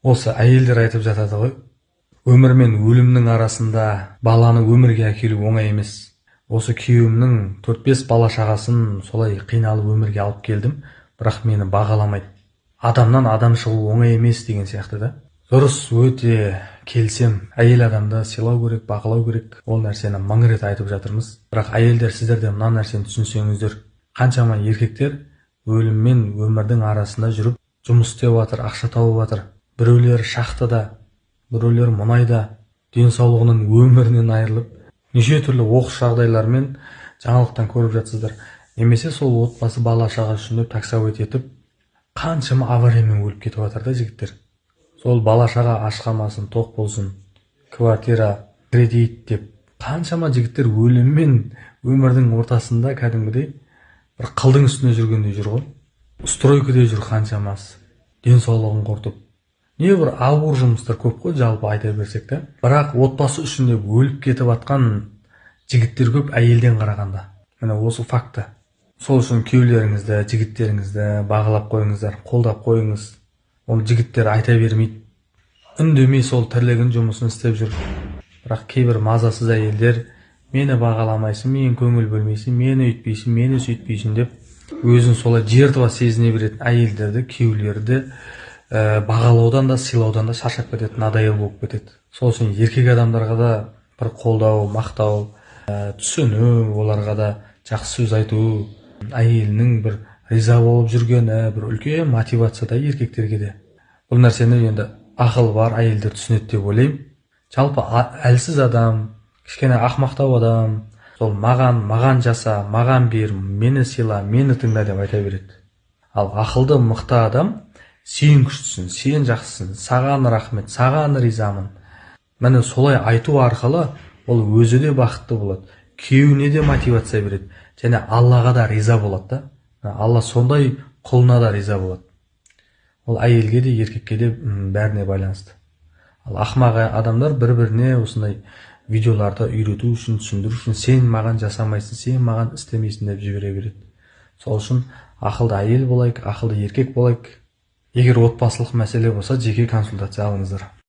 Осы әйелдер айтып жатады ғой, өмір мен өлімнің арасында баланы өмірге әкелу оңай емес. Осы күйеуімнің 4-5 бала шағасын солай қиналып өмірге алып келдім, бірақ мені бағаламайды. Адамнан адам шығу оңай емес деген сияқты да. Дұрыс, өте келсем, әйел адамды сыйлау керек, бағалау керек. Ол нәрсені мың рет айтып жатырмыз. Бірақ әйелдер, сіздер де мына нәрсені түсінсеңіздер, қаншама еркектер өлім мен өмірдің арасында жүріп, жұмыс істеп жатыр, ақша тауып жатыр. Біреулер шахтада, біреулер мұнайда, денсаулығының өмірінен айырылып, неше түрлі оқыс жағдайлармен жаңалықтан көріп жатсыздар. Немесе сол отбасы бала шаға үшін деп таксовать етіп, қаншама авариямен өліп кетіп жатыр да жігіттер. Сол бала шаға аш қалмасын, тоқ болсын, квартира, кредит деп қаншама жігіттер өлім мен өмірдің ортасында кәдімгідей бір қылдың үстіне жүргендей жүр ғой. Стройкада жүр қаншамасы, денсаулығын құртып. Не бір ауыр жұмыстар көп қой, жалпы айта берсек те. Бірақ отбасы үшін деп өліп кетіп атқан жігіттер көп әйелден қарағанда. Міне осы факты. Сол үшін күйеулеріңізді, жігіттеріңізді бағалап қойыңыздар, қолдап қойыңыз. Ол жігіттер айта бермейді. Үндемей сол тірлігін жұмысын істеп жүр. Бірақ кейбір мазасыз әйелдер, мені бағаламайсың, мен көңіл бөлмейсің, мені үйтпейсің, мені сөйтпейсің деп өзін солай жертва сезіне беретін әйелдерді, күйеулерді бағалаудан да сыйлаудан да шаршап кетеді, надоел болып кетеді. Сол үшін еркек адамдарға да бір қолдау, мақтау, түсіну, оларға да жақсы сөз айту, әйелінің бір риза болып жүргені бір үлкен мотивация да еркектерге де. Бұл нәрсені енді ақыл бар әйелдер түсінеді деп ойлаймын. Жалпы әлсіз адам, кішкене ақмақтау адам, сол маған жаса, маған бер, мені сыйла, мені тыңда деп айта береді. Ал ақылды мықты адам, сен күштісің, сен жақсысың, саған рахмет, саған ризамын. Міне солай айту арқылы ол өзі де бақытты болады, күйеуіне де мотивация береді, және Аллаға да риза болады да. Алла сондай құлына да риза болады. Ол әйелге де, еркекке де бәріне байланысты. Ал ақмақ адамдар бір-біріне осындай видеоларды үйрету үшін, түсіндіру үшін, сен маған жасамайсың, сен маған істемейсің деп жібере береді. Сол үшін ақылды әйел болайық, ақылды еркек болайық. Егер отбасылық мәселе болса, жеке консультация алыңыздар.